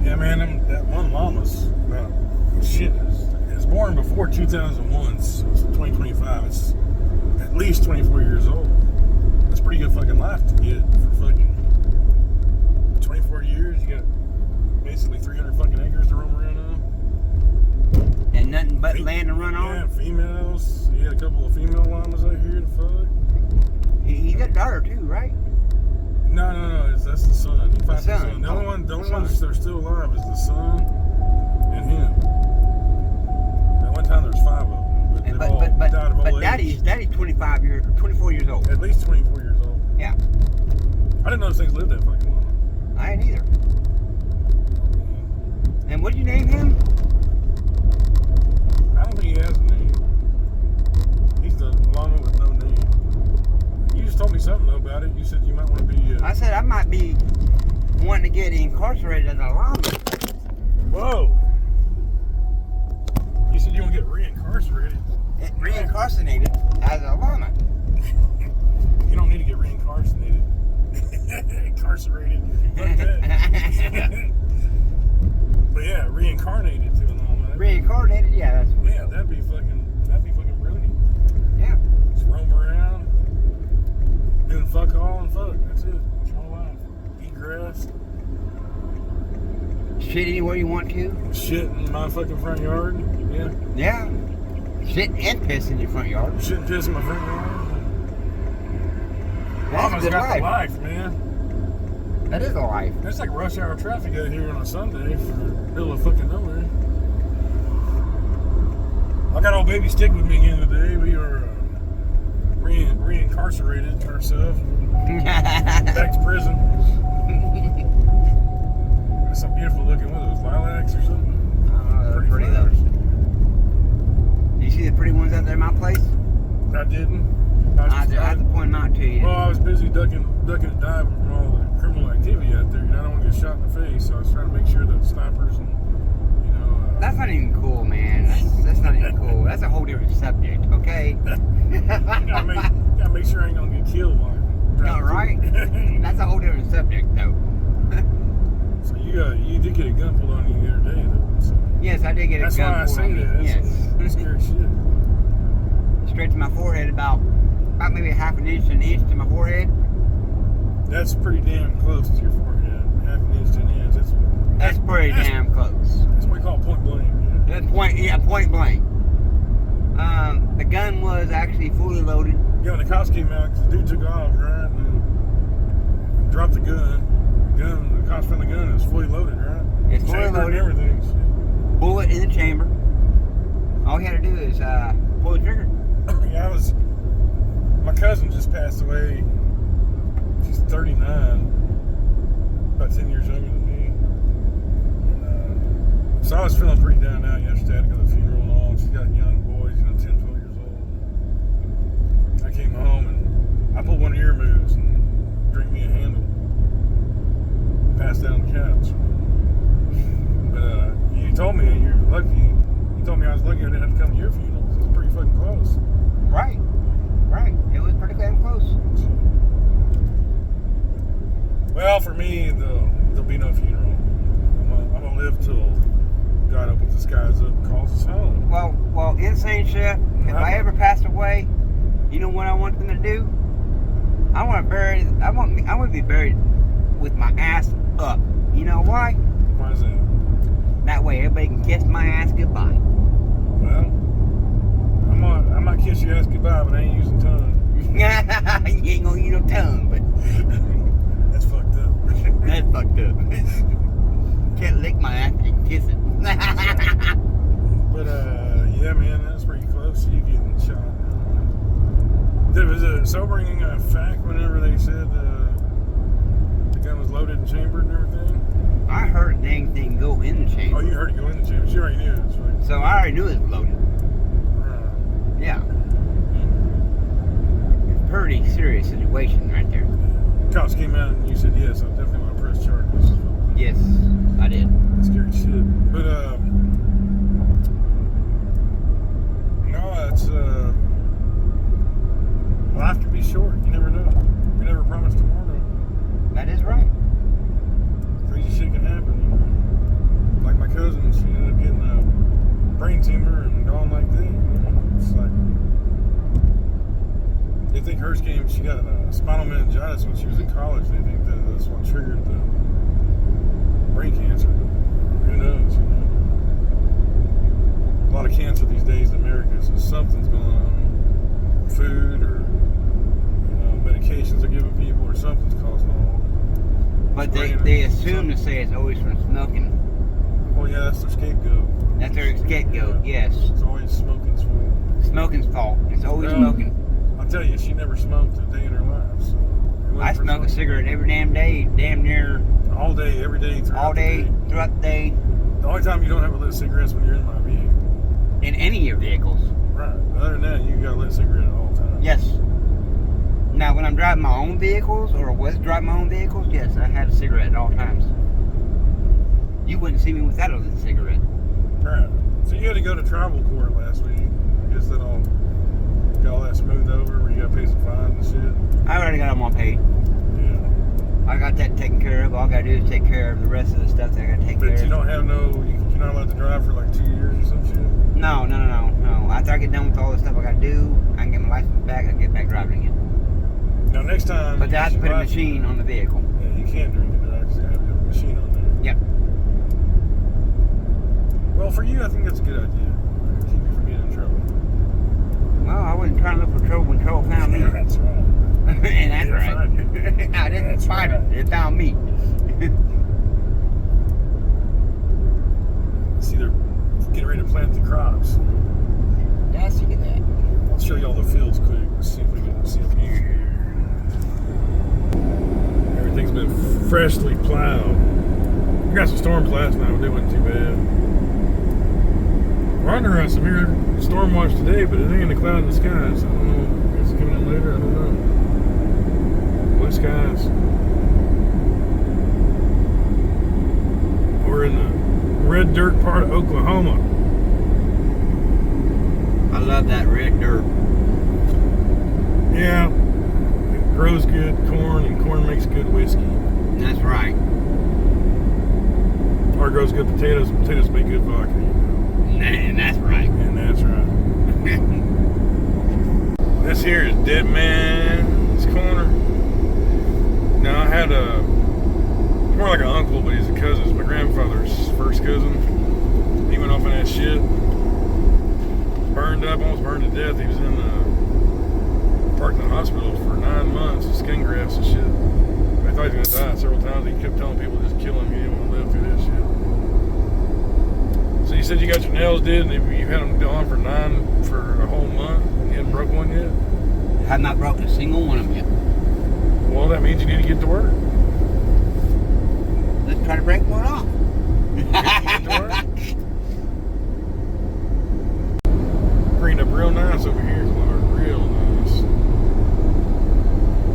Yeah, man, that one llama's shit. It's born before 2001, so it's 2025. It's at least 24 years old. That's pretty good fucking life to get for fucking 24 years. You got basically 300 fucking acres to roam around on. And nothing but land to run on? Yeah, females. He had a couple of female llamas out here to fuck. He got a daughter too, right? No, that's the son. He finds the son. The Oh, only ones that are still alive is the son and him. At one time there was 5 of them, but they've all died of old age. Daddy's 24 years old. At least 24 years old. Yeah. I didn't know those things lived that fucking long. I ain't either. And what did you name him? I don't think he has a name. He's the llama with no name. You just told me something though about it. You said you might want to be. I said I might be wanting to get incarcerated as a llama. Whoa! You said you want to get reincarcerated. Reincarcerated as a llama. You don't need to get reincarcerated. Incarcerated. Fuck that. But yeah, reincarnated to a llama. Reincarnated, yeah, that's what. Yeah, that'd be fucking brilliant. Yeah. Just roam around, doing fuck all and fuck. That's it. It's your whole life. Eat grass. Shit anywhere you want to. Shit in my fucking front yard. Yeah. Yeah. Shit and piss in your front yard. Shit and piss in my front yard. That's Llama's a good got life. the life, man. That is a life. That's like rush hour traffic out here on a Sunday for the middle of fucking nowhere. I got old baby Stix with me again today. We are reincarcerated ourselves. Back to prison. That's some beautiful looking, what are those, lilacs or something? Pretty though. You see the pretty ones out there in my place? I didn't. I have to point them out to you. Well, I was busy ducking and diving from all the criminal activity out there. You know, I don't want to get shot in the face, so I was trying to make sure that snipers and, you know... That's not even cool, man. That's not even cool. That's a whole different subject, okay? gotta make sure I ain't gonna get killed while I'm driving. No, right? That's a whole different subject, though. So you did get a gun pulled on you the other day, though. So. Yes, I did get a gun pulled on me. Yes. That's scary shit. Straight to my forehead, about maybe half an inch to an inch to my forehead. That's pretty damn close to your forehead. Half an inch to an inch. That's pretty damn close. That's what we call point blank. That's point blank. The gun was actually fully loaded. Yeah, when the cops came out, the dude took off, right, and dropped the gun. The cops found the gun. It was fully loaded, right? It's fully loaded. And everything. Bullet in the chamber. All he had to do is pull the trigger. Yeah, my cousin just passed away. She's 39, about 10 years younger than me. And, so I was feeling pretty down out yesterday. I had to go to the funeral and all. She's got young boys, 10, 12 years old. I came home and I pulled one of your moves and drank me a handle. Passed out on the couch. But you told me you're lucky. You told me I was lucky I didn't have to come to your funeral because it was pretty fucking close. Right. It was pretty damn close. Well, for me, there'll be no funeral. I'm gonna live till God opens the skies up and calls us home. Well, insane chef. If I ever passed away, you know what I want them to do? I want to be buried with my ass up. You know why? Why is that? That way, everybody can kiss my ass goodbye. Well, I might kiss your ass goodbye, but I ain't using tongue. You ain't gonna use no tongue, but that's fucked up. that's fucked up. Can't lick my ass, you can kiss it. But yeah, man, that's pretty close to you getting shot. Was it a sobering fact whenever they said the gun was loaded and chambered and everything? I heard a dang thing go in the chamber. Oh, you heard it go in the chamber. You already knew it. Right? So I already knew it was loaded. Yeah. Pretty serious situation right there. Cops came out and you said, yes, I definitely want to press charges. Yes, I did. That's scary shit. But, no, it's, life can be short. You never know. You never promise tomorrow. That is right. Crazy shit can happen. They think hers came. She got spinal meningitis when she was in college. They think that's what triggered the brain cancer. Who knows? You know? A lot of cancer these days in America, so something's going on. Food or medications they're giving people, or something's causing all. But they assume to say it's always from smoking. Oh yeah, that's their scapegoat. That's their scapegoat. Yes. It's always smoking's fault. Smoking's fault. It's always smoking. I'll tell you, she never smoked a day in her life. So I smoke a cigarette every damn day, damn near. All day, every day, throughout the day. Throughout the day. The only time you don't have a lit cigarette is when you're in my vehicle. In any of your vehicles. Right. Other than that, you got a lit cigarette at all times. Yes. Now, when I'm driving my own vehicles, or was driving my own vehicles, yes, I had a cigarette at all times. You wouldn't see me without a lit cigarette. Right. So you had to go to travel court last week. I guess that all got all that smoothed over, where you got to pay some fines and shit. I already got them all paid. Yeah. I got that taken care of. All I got to do is take care of the rest of the stuff that I got to take care of. But you don't have you're not allowed to drive for like 2 years or some shit? No. After I get done with all the stuff I got to do, I can get my license back and get back driving again. Now next time... But I have to put a machine on the vehicle. Yeah, you can't drink and drive because you have to have a machine on there. Yep. Well, for you, I think that's a good idea. Keep you from getting in trouble. Well, I wasn't trying to look for trouble when trouble found me. That's right. And that's right. I didn't find it. It found me. See, they're getting ready to plant the crops. Yeah, I see that. I'll show you all the fields quick. Let's see if we can see them here. Everything's been freshly plowed. We got some storms last night, but they wasn't too bad. We're under a severe storm watch today, but it ain't a cloud in the sky, so I don't know if it's coming in later. I don't know. Blue skies. We're in the red dirt part of Oklahoma. I love that red dirt. Yeah. It grows good corn, and corn makes good whiskey. That's right. Or grows good potatoes, and potatoes make good vodka. And that's right. And that's right. This here is Dead Man's Corner. Now I had more like an uncle, but he's a cousin. It's my grandfather's first cousin. He went off in that shit. Burned up, almost burned to death. He was parked in the hospital for 9 months with skin grafts and shit. They thought he was gonna die several times. He kept telling people to just kill him. He didn't want to live through that shit. So you said you got your nails did, and you had them on for a whole month, and you hadn't broke one yet? I have not broken a single one of them yet. Well, that means you need to get to work. Let's try to break one off. Get to work. Greened up real nice over here, Clark. Real nice.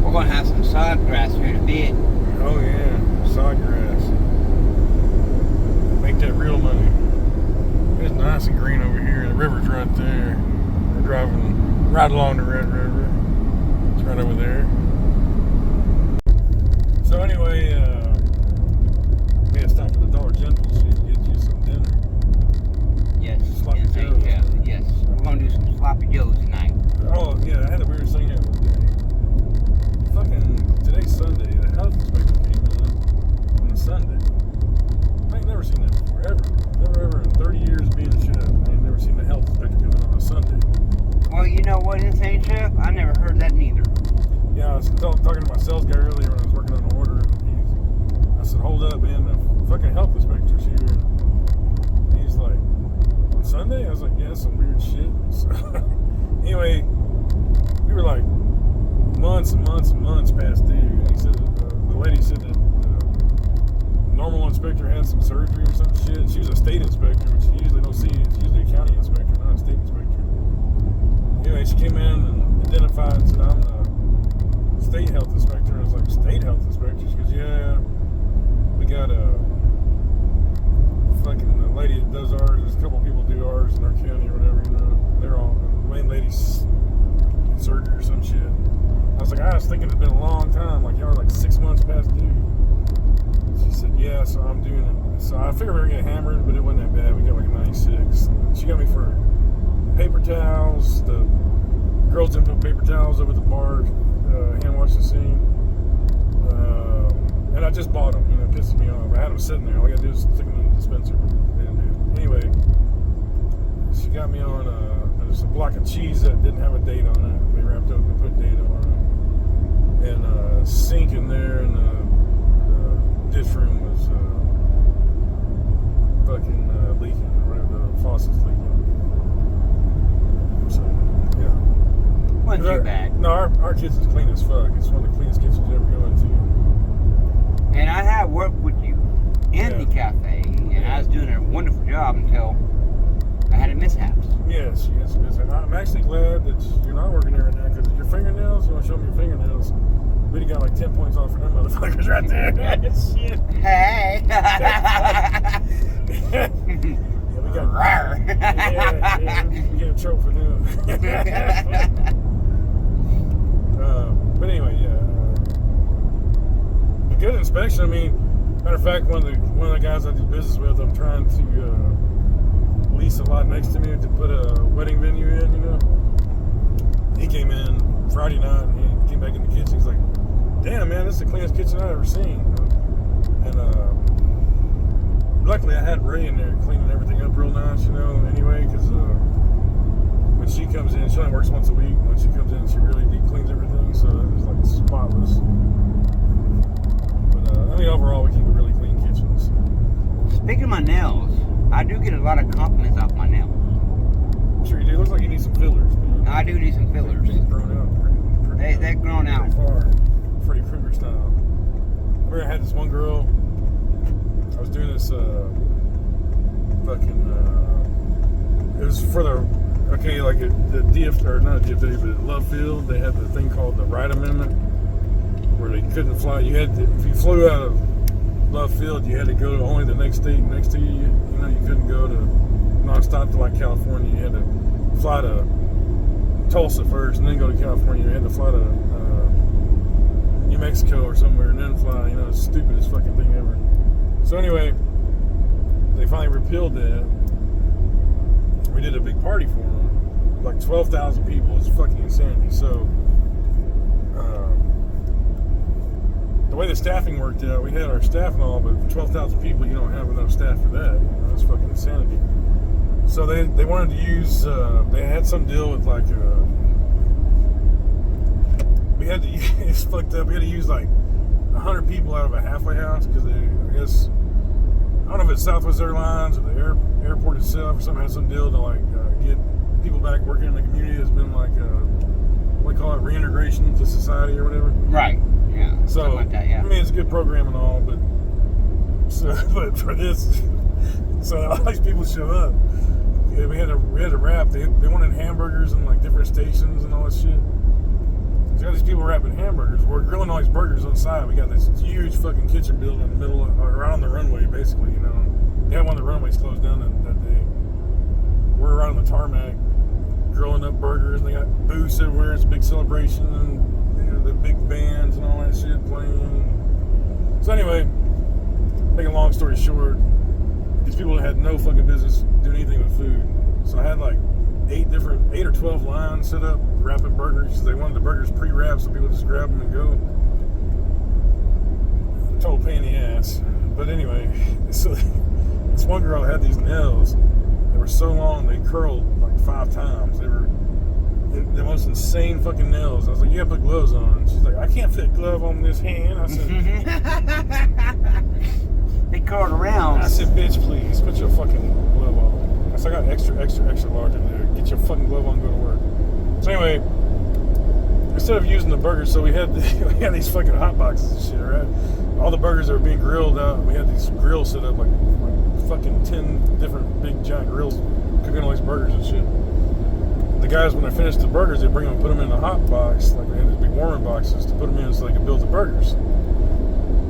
We're going to have some sod grass here in a bit. Oh, yeah. Sod grass. Make that real money. It's nice and green over here. The river's right there. We're driving right along the Red River. It's right over there. So anyway, we had to stop at the Dollar General so you can get you some dinner. Yes. Sloppy Joes. Yes. We're going to do some sloppy joes tonight. Oh, yeah, I had the weirdest thing happen today. Today's Sunday. The health inspector came in on a Sunday. I ain't never seen that before, ever. Never, ever in 30 years of being a chef, I ain't never seen the health inspector come in on a Sunday. Well, you know what, Insane Chef? I never heard that neither. Yeah, I was talking to my sales guy earlier when I was working on an order, and I said, hold up, man, the fucking health inspector's here. And he's like, on Sunday? I was like, yeah, that's some weird shit. So, anyway, we were like months and months and months past due. And he said, the lady said that the normal inspector had some surgery or some shit. She was a state inspector, which you usually don't see. It's usually a county inspector, not a state inspector. Anyway, she came in and identified and said, I'm the state health inspector. And I was like, state health inspector? She goes, yeah, we got a fucking lady that does ours. There's a couple people do ours in our county or whatever, you know. They're all, the main lady's in surgery or some shit. I was like, I was thinking it'd been a long time, like y'all are like 6 months past due. She said, yeah, so I'm doing it. So I figured we were getting hammered, but it wasn't that bad. We got like a 96. She got me for paper towels, the Girls didn't put paper towels over the bar, hand wash the sink. And I just bought them, you know, it pisses me off. I had them sitting there. All I gotta do is stick them in the dispenser. And anyway, she got me on there's a block of cheese that didn't have a date on it. They wrapped up and put date on it. And a sink in there in the dish room was fucking leaking, or whatever, the faucet's leaking. So, yeah. Wasn't too bad. No, our kitchen's clean as fuck. It's one of the cleanest kitchens you ever go into. And I had worked with you in the cafe, and I was doing a wonderful job until I had a mishap. Yes. I'm actually glad that you're not working there right now, because your fingernails, you want to show me your fingernails? We'd have got like 10 points off for them motherfuckers right there. Shit. Hey! Yeah, we got we get a trophy for them. But anyway, yeah. A good inspection. I mean, matter of fact, one of the guys I do business with, I'm trying to lease a lot next to me to put a wedding venue in. You know, he came in Friday night and he came back in the kitchen. He's like, "Damn, man, this is the cleanest kitchen I've ever seen." And luckily, I had Ray in there cleaning everything up real nice, you know. Anyway, because when she comes in, she only works once a week. When she comes in, she really deep cleans everything, so it was like spotless. But I mean, overall, we keep a really clean kitchen. So. Speaking of my nails, I do get a lot of compliments off my nails. Sure you do. It looks like you need some fillers. Man. I do need some fillers. They've grown out pretty They're grown out. pretty far. Freddy Krueger style. I remember I had this one girl. I was doing this it was for the DF, or not a DFW, but at Love Field, they had the thing called the Right Amendment, where they couldn't fly. You had to, if you flew out of Love Field, you had to go to only the next state next to you. You know, you couldn't go to nonstop to like California. You had to fly to Tulsa first, and then go to California. You had to fly to New Mexico or somewhere, and then fly. You know, the stupidest fucking thing ever. So anyway, they finally repealed that. We did a big party for them, like 12,000 people. It's fucking insanity. So the way the staffing worked out, we had our staff and all, but for 12,000 people, you don't have enough staff for that. You know, that's fucking insanity. So they wanted to use. They had some deal with like. We had to. It's fucked up. We had to use like 100 people out of a halfway house because I guess. I don't know if it's Southwest Airlines or the airport itself or something, had some deal to like get people back working in the community. It's been like what do you call it, reintegration to society or whatever. Right. Yeah. So something like that, yeah. I mean, it's a good program and all, but for this, so all these people show up. Yeah, we had to wrap. They wanted hamburgers and like different stations and all that shit. So got these people wrapping hamburgers. We're grilling all these burgers on the side. We got this huge fucking kitchen building in the middle of, or around the runway, basically, you know. They had one of the runways closed down that day. We're around the tarmac, grilling up burgers, and they got booths everywhere. It's a big celebration, and you know, the big bands and all that shit playing. So anyway, making a long story short, these people had no fucking business doing anything with food. So I had like 8 or 12 lines set up wrapping burgers. They wanted the burgers pre-wrapped, so people just grab them and go. Total pain in the ass. But anyway, so this one girl had these nails. They were so long they curled like 5 times. They were the most insane fucking nails. I was like, "You gotta put gloves on." She's like, "I can't fit a glove on this hand." I said, "They curled around." I said, "Bitch, please put your fucking glove on." I said, "I got extra large in there. Get your fucking glove on and go to work." So anyway, instead of using the burgers, so we had these fucking hot boxes and shit, right? All the burgers that were being grilled out, we had these grills set up like fucking 10 different big giant grills cooking all these burgers and shit. The guys, when they finished the burgers, they bring them and put them in a hot box, like they had these big warming boxes to put them in so they could build the burgers.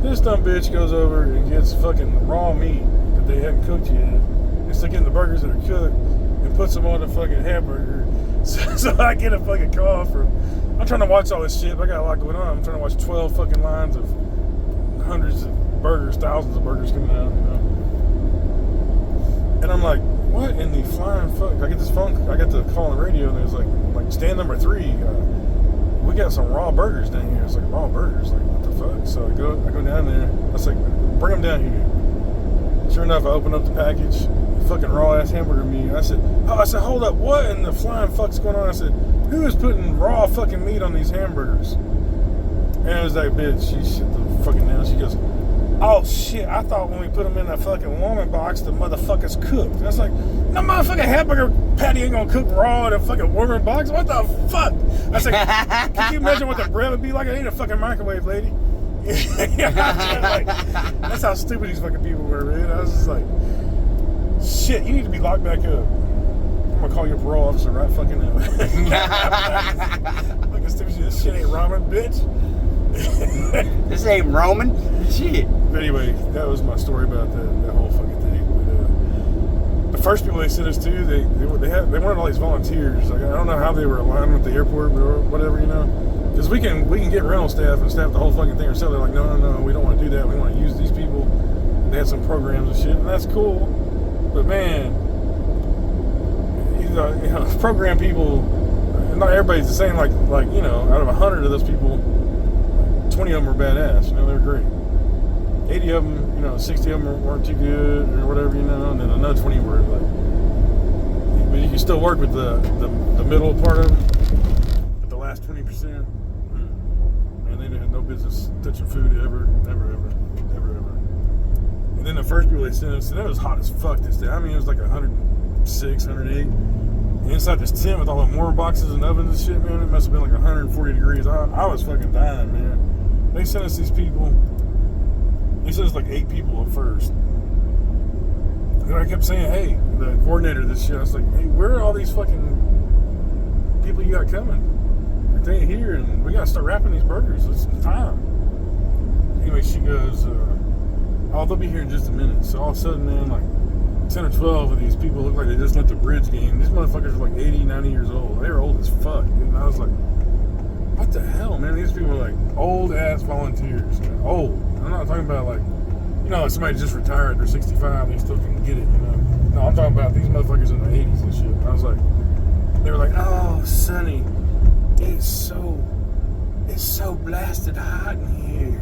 This dumb bitch goes over and gets fucking raw meat that they hadn't cooked yet and stick it in the burgers that are cooked and puts them on the fucking hamburger. So I get a fucking call from. I'm trying to watch all this shit, but I got a lot going on. I'm trying to watch 12 fucking lines of hundreds of burgers, thousands of burgers coming out, you know. And I'm like, what in the flying fuck. I get this phone. I get the call on the radio, and it was like stand number 3. We got some raw burgers down here. It's like raw burgers. Like what the fuck? So I go down there. I was like, bring them down here. Sure enough, I open up the package. Fucking raw ass hamburger meat. I said, hold up, what in the flying fuck's going on? I said, who is putting raw fucking meat on these hamburgers? And it was that bitch. She shit the fucking nail. She goes, oh shit, I thought when we put them in that fucking warming box, the motherfuckers cooked. I was like, no motherfucking hamburger patty ain't gonna cook raw in a fucking warming box. What the fuck? I was like, can you imagine what the bread would be like? I ain't a fucking microwave, lady. Like, that's how stupid these fucking people were, man. I was just like, shit, you need to be locked back up. I'm gonna call your parole officer right fucking now. Look at stupid shit. This shit ain't ramen, bitch. This ain't Roman. Shit. But anyway, that was my story about that whole fucking thing. But, the first people they sent us to, they wanted all these volunteers. Like, I don't know how they were aligned with the airport or whatever, you know. Because we can get rental staff and staff the whole fucking thing ourselves. They're like, no, we don't want to do that. We want to use these people. They had some programs and shit, and that's cool. But man, you know, program people, not everybody's the same. Like you know, out of 100 of those people, 20 of them were badass. You know, they were great. 80 of them, you know, 60 of them weren't too good or whatever, you know, and then another 20 were like. But you can still work with the middle part of it. But the last 20%, man, they had no business touching food ever. And then the first people they sent us, and it was hot as fuck this day. I mean, it was like 106, 108. And inside this tent with all the warmer boxes and ovens and shit, man, it must have been like 140 degrees. I was fucking dying, man. They sent us these people. They sent us like 8 people at first. And I kept saying, hey, the coordinator of this shit, I was like, hey, where are all these fucking people you got coming? They ain't here, and we got to start wrapping these burgers. It's time. Anyway, she goes, oh, they'll be here in just a minute. So all of a sudden, man, like 10 or 12 of these people look like they just left the bridge game. These motherfuckers are like 80, 90 years old. They were old as fuck. And I was like, what the hell, man? These people are like old ass volunteers. Man. Old. I'm not talking about like, you know, like somebody just retired, they're 65, they still can get it, you know. No, I'm talking about these motherfuckers in the 80s and shit. And I was like, they were like, oh, Sonny, it's so blasted hot in here.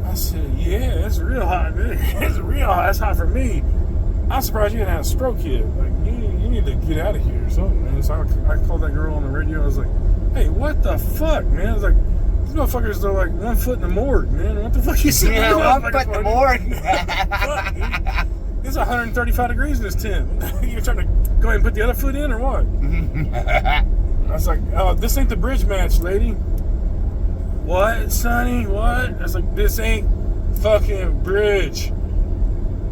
I said, yeah, it's real hot. It's real hot. It's hot for me. I'm surprised you didn't have a stroke yet. Like, you need to get out of here or something, man. So I called that girl on the radio. I was like, hey, what the fuck, man? I was like, these motherfuckers are like 1 foot in the morgue, man. What the fuck you saying? Yeah, 1 foot in the morgue. Fuck, it's 135 degrees in this tent. You're trying to go ahead and put the other foot in or what? I was like, oh, this ain't the bridge match, lady. What, Sonny? What? I was like, this ain't fucking bridge.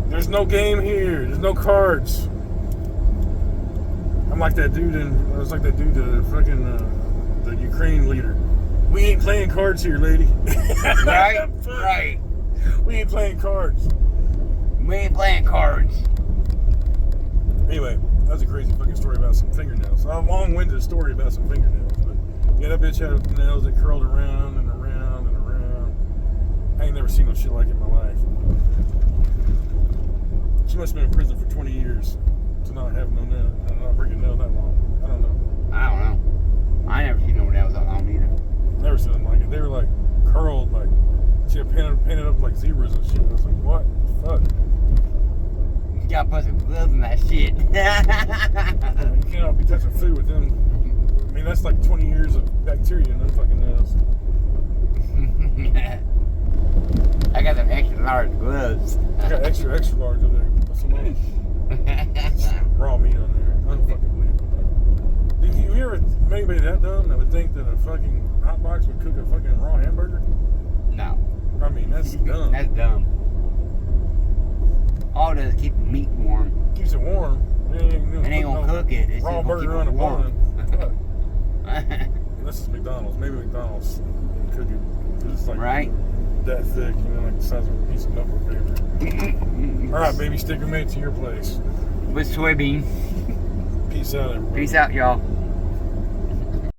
There's no game here. There's no cards. I was like that dude, the fucking the Ukraine leader. We ain't playing cards here, lady. Right? Right. We ain't playing cards. We ain't playing cards. Anyway, that was a crazy fucking story about some fingernails. A long-winded story about some fingernails, but yeah, that bitch had nails that curled around and around and around. I ain't never seen no shit like it in my life. She must have been in prison for 20 years to not have no nail, not breaking nail that long. I don't know. I never seen no nails that long either. Never seen them like it. They were like curled, like she had painted up like zebras and shit. I was like, what the fuck? You gotta put some gloves in that shit. You cannot be touching food with them. I mean, that's like 20 years of bacteria in them fucking nails. I got them extra large gloves. I got extra large over there. Put some on. Raw meat on there. Unfucking believable. Did you ever make anybody that dumb that would think that a fucking hot box would cook a fucking raw hamburger? No. I mean, that's dumb. That's dumb. All it does is keep the meat warm. Keeps it warm. It ain't gonna cook it. It's raw just burger keep on it a warm. bun. Unless it's McDonald's. Maybe McDonald's can cook it. 'Cause it's like Right? that thick, you know, like the size of a piece of notebook paper. All right, baby, sticker mate to your place. With soybean. Peace out, everybody. Peace out, y'all.